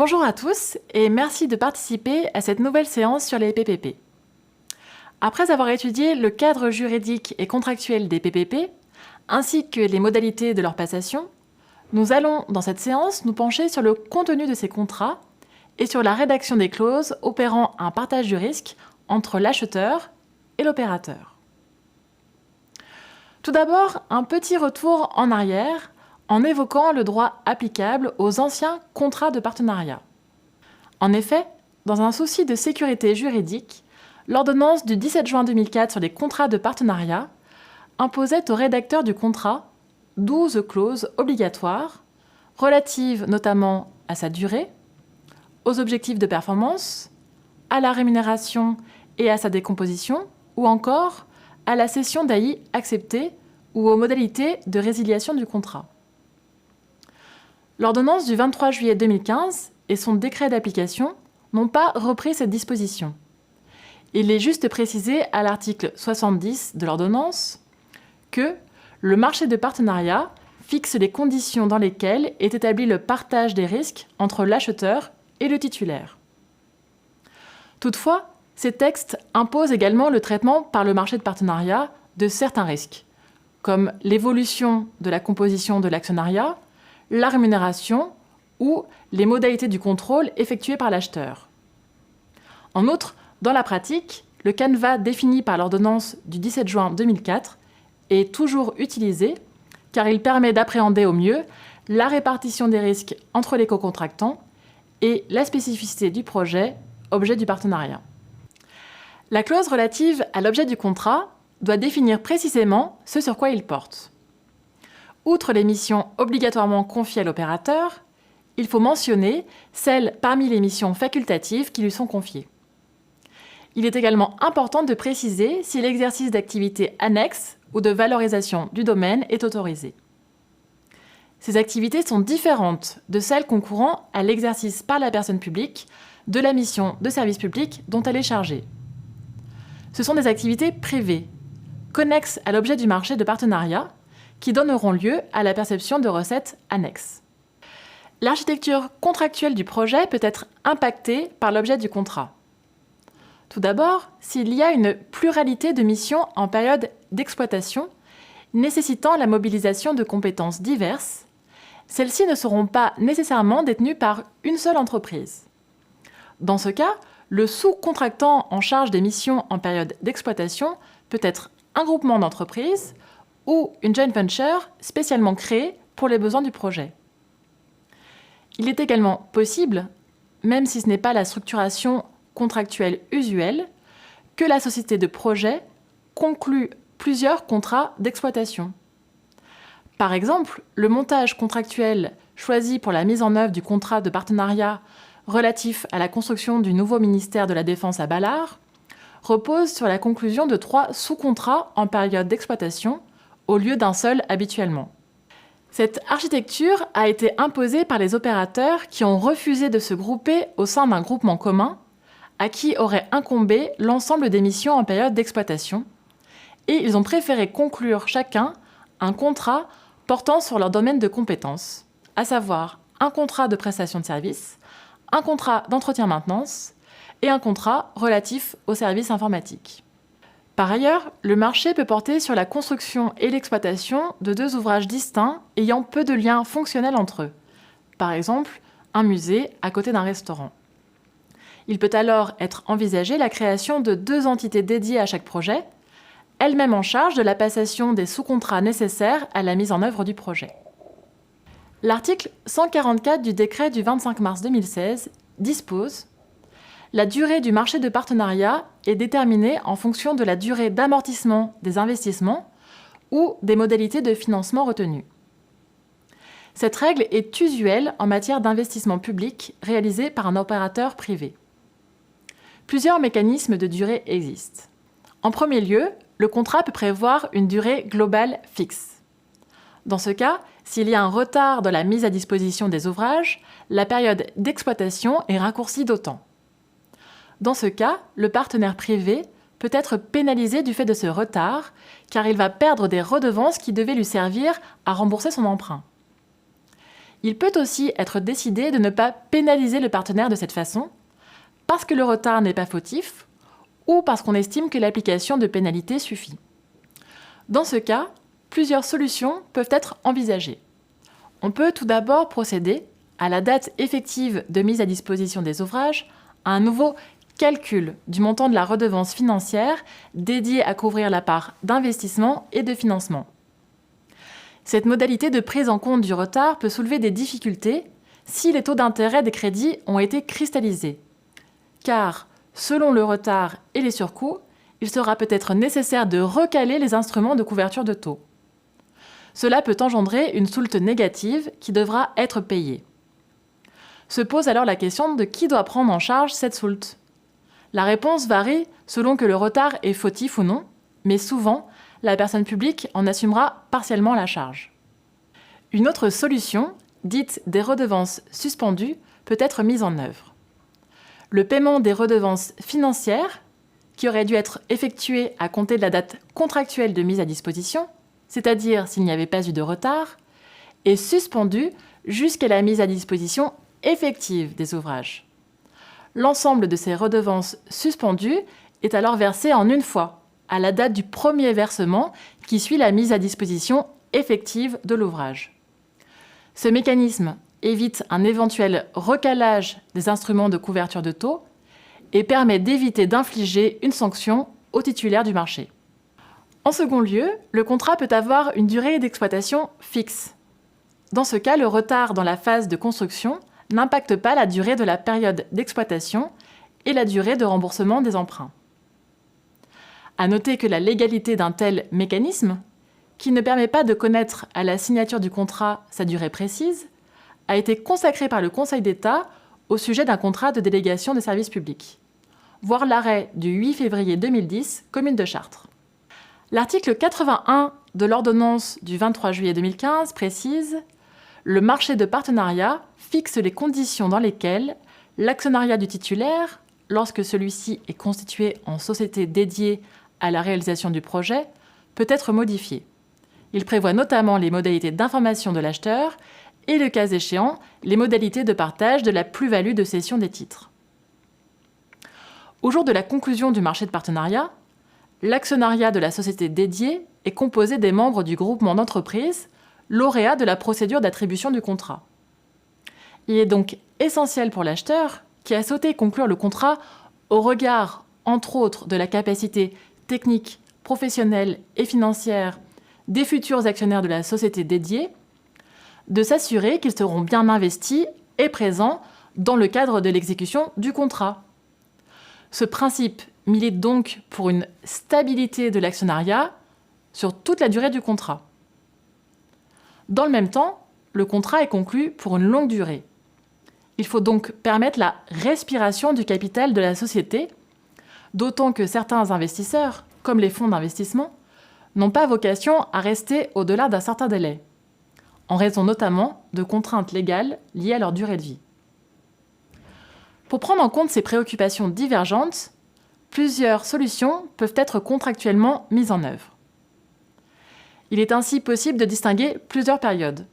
Bonjour à tous et merci de participer à cette nouvelle séance sur les PPP. Après avoir étudié le cadre juridique et contractuel des PPP, ainsi que les modalités de leur passation, nous allons, dans cette séance, nous pencher sur le contenu de ces contrats et sur la rédaction des clauses opérant un partage du risque entre l'acheteur et l'opérateur. Tout d'abord, un petit retour en arrière en évoquant le droit applicable aux anciens contrats de partenariat. En effet, dans un souci de sécurité juridique, l'ordonnance du 17 juin 2004 sur les contrats de partenariat imposait au rédacteur du contrat 12 clauses obligatoires relatives notamment à sa durée, aux objectifs de performance, à la rémunération et à sa décomposition, ou encore à la cession d'AI acceptée ou aux modalités de résiliation du contrat. L'ordonnance du 23 juillet 2015 et son décret d'application n'ont pas repris cette disposition. Il est juste précisé à l'article 70 de l'ordonnance que le marché de partenariat fixe les conditions dans lesquelles est établi le partage des risques entre l'acheteur et le titulaire. Toutefois, ces textes imposent également le traitement par le marché de partenariat de certains risques, comme l'évolution de la composition de l'actionnariat, la rémunération ou les modalités du contrôle effectué par l'acheteur. En outre, dans la pratique, le canevas défini par l'ordonnance du 17 juin 2004 est toujours utilisé car il permet d'appréhender au mieux la répartition des risques entre les co-contractants et la spécificité du projet, objet du partenariat. La clause relative à l'objet du contrat doit définir précisément ce sur quoi il porte. Outre les missions obligatoirement confiées à l'opérateur, il faut mentionner celles parmi les missions facultatives qui lui sont confiées. Il est également important de préciser si l'exercice d'activités annexes ou de valorisation du domaine est autorisé. Ces activités sont différentes de celles concourant à l'exercice par la personne publique de la mission de service public dont elle est chargée. Ce sont des activités privées, connexes à l'objet du marché de partenariat, qui donneront lieu à la perception de recettes annexes. L'architecture contractuelle du projet peut être impactée par l'objet du contrat. Tout d'abord, s'il y a une pluralité de missions en période d'exploitation, nécessitant la mobilisation de compétences diverses, celles-ci ne seront pas nécessairement détenues par une seule entreprise. Dans ce cas, le sous-contractant en charge des missions en période d'exploitation peut être un groupement d'entreprises ou une joint venture spécialement créée pour les besoins du projet. Il est également possible, même si ce n'est pas la structuration contractuelle usuelle, que la société de projet conclue plusieurs contrats d'exploitation. Par exemple, le montage contractuel choisi pour la mise en œuvre du contrat de partenariat relatif à la construction du nouveau ministère de la Défense à Ballard repose sur la conclusion de 3 sous-contrats en période d'exploitation au lieu d'un seul habituellement. Cette architecture a été imposée par les opérateurs qui ont refusé de se grouper au sein d'un groupement commun à qui aurait incombé l'ensemble des missions en période d'exploitation, et ils ont préféré conclure chacun un contrat portant sur leur domaine de compétences, à savoir un contrat de prestation de services, un contrat d'entretien-maintenance et un contrat relatif aux services informatiques. Par ailleurs, le marché peut porter sur la construction et l'exploitation de 2 ouvrages distincts ayant peu de liens fonctionnels entre eux. Par exemple, un musée à côté d'un restaurant. Il peut alors être envisagé la création de 2 entités dédiées à chaque projet, elles-mêmes en charge de la passation des sous-contrats nécessaires à la mise en œuvre du projet. L'article 144 du décret du 25 mars 2016 dispose « La durée du marché de partenariat est déterminée en fonction de la durée d'amortissement des investissements ou des modalités de financement retenues. Cette règle est usuelle en matière d'investissement public réalisé par un opérateur privé. Plusieurs mécanismes de durée existent. En premier lieu, le contrat peut prévoir une durée globale fixe. Dans ce cas, s'il y a un retard dans la mise à disposition des ouvrages, la période d'exploitation est raccourcie d'autant. Dans ce cas, le partenaire privé peut être pénalisé du fait de ce retard, car il va perdre des redevances qui devaient lui servir à rembourser son emprunt. Il peut aussi être décidé de ne pas pénaliser le partenaire de cette façon, parce que le retard n'est pas fautif ou parce qu'on estime que l'application de pénalités suffit. Dans ce cas, plusieurs solutions peuvent être envisagées. On peut tout d'abord procéder, à la date effective de mise à disposition des ouvrages, à un nouveau calcul du montant de la redevance financière dédiée à couvrir la part d'investissement et de financement. Cette modalité de prise en compte du retard peut soulever des difficultés si les taux d'intérêt des crédits ont été cristallisés. Car, selon le retard et les surcoûts, il sera peut-être nécessaire de recaler les instruments de couverture de taux. Cela peut engendrer une soulte négative qui devra être payée. Se pose alors la question de qui doit prendre en charge cette soulte. La réponse varie selon que le retard est fautif ou non, mais souvent, la personne publique en assumera partiellement la charge. Une autre solution, dite des redevances suspendues, peut être mise en œuvre. Le paiement des redevances financières, qui aurait dû être effectué à compter de la date contractuelle de mise à disposition, c'est-à-dire s'il n'y avait pas eu de retard, est suspendu jusqu'à la mise à disposition effective des ouvrages. L'ensemble de ces redevances suspendues est alors versé en une fois, à la date du premier versement qui suit la mise à disposition effective de l'ouvrage. Ce mécanisme évite un éventuel recalage des instruments de couverture de taux et permet d'éviter d'infliger une sanction au titulaire du marché. En second lieu, le contrat peut avoir une durée d'exploitation fixe. Dans ce cas, le retard dans la phase de construction n'impacte pas la durée de la période d'exploitation et la durée de remboursement des emprunts. À noter que la légalité d'un tel mécanisme, qui ne permet pas de connaître à la signature du contrat sa durée précise, a été consacrée par le Conseil d'État au sujet d'un contrat de délégation de service public. Voir l'arrêt du 8 février 2010, Commune de Chartres. L'article 81 de l'ordonnance du 23 juillet 2015 précise « Le marché de partenariat fixe les conditions dans lesquelles l'actionnariat du titulaire, lorsque celui-ci est constitué en société dédiée à la réalisation du projet, peut être modifié. Il prévoit notamment les modalités d'information de l'acheteur et, le cas échéant, les modalités de partage de la plus-value de cession des titres. » Au jour de la conclusion du marché de partenariat, l'actionnariat de la société dédiée est composé des membres du groupement d'entreprises lauréats de la procédure d'attribution du contrat. Il est donc essentiel pour l'acheteur, qui a souhaité conclure le contrat au regard, entre autres, de la capacité technique, professionnelle et financière des futurs actionnaires de la société dédiée, de s'assurer qu'ils seront bien investis et présents dans le cadre de l'exécution du contrat. Ce principe milite donc pour une stabilité de l'actionnariat sur toute la durée du contrat. Dans le même temps, le contrat est conclu pour une longue durée. Il faut donc permettre la respiration du capital de la société, d'autant que certains investisseurs, comme les fonds d'investissement, n'ont pas vocation à rester au-delà d'un certain délai, en raison notamment de contraintes légales liées à leur durée de vie. Pour prendre en compte ces préoccupations divergentes, plusieurs solutions peuvent être contractuellement mises en œuvre. Il est ainsi possible de distinguer plusieurs périodes.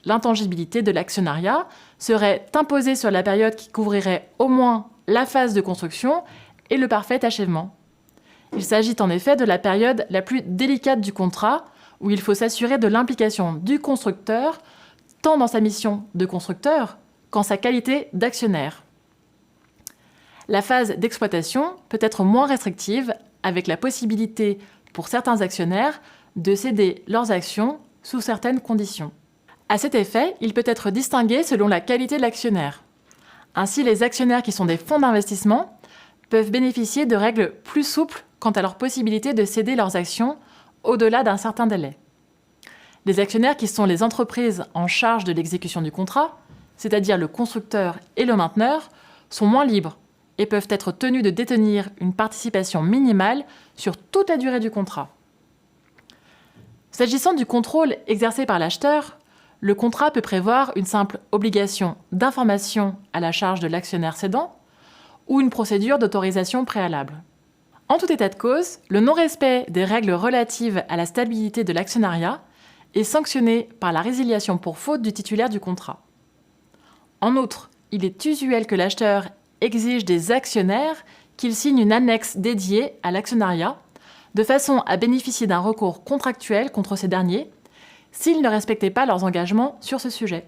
L'intangibilité de l'actionnariat serait imposée sur la période qui couvrirait au moins la phase de construction et le parfait achèvement. Il s'agit en effet de la période la plus délicate du contrat, où il faut s'assurer de l'implication du constructeur, tant dans sa mission de constructeur qu'en sa qualité d'actionnaire. La phase d'exploitation peut être moins restrictive, avec la possibilité pour certains actionnaires de céder leurs actions sous certaines conditions. À cet effet, il peut être distingué selon la qualité de l'actionnaire. Ainsi, les actionnaires qui sont des fonds d'investissement peuvent bénéficier de règles plus souples quant à leur possibilité de céder leurs actions au-delà d'un certain délai. Les actionnaires qui sont les entreprises en charge de l'exécution du contrat, c'est-à-dire le constructeur et le mainteneur, sont moins libres et peuvent être tenus de détenir une participation minimale sur toute la durée du contrat. S'agissant du contrôle exercé par l'acheteur, le contrat peut prévoir une simple obligation d'information à la charge de l'actionnaire cédant ou une procédure d'autorisation préalable. En tout état de cause, le non-respect des règles relatives à la stabilité de l'actionnariat est sanctionné par la résiliation pour faute du titulaire du contrat. En outre, il est usuel que l'acheteur exige des actionnaires qu'ils signent une annexe dédiée à l'actionnariat, de façon à bénéficier d'un recours contractuel contre ces derniers, s'ils ne respectaient pas leurs engagements sur ce sujet.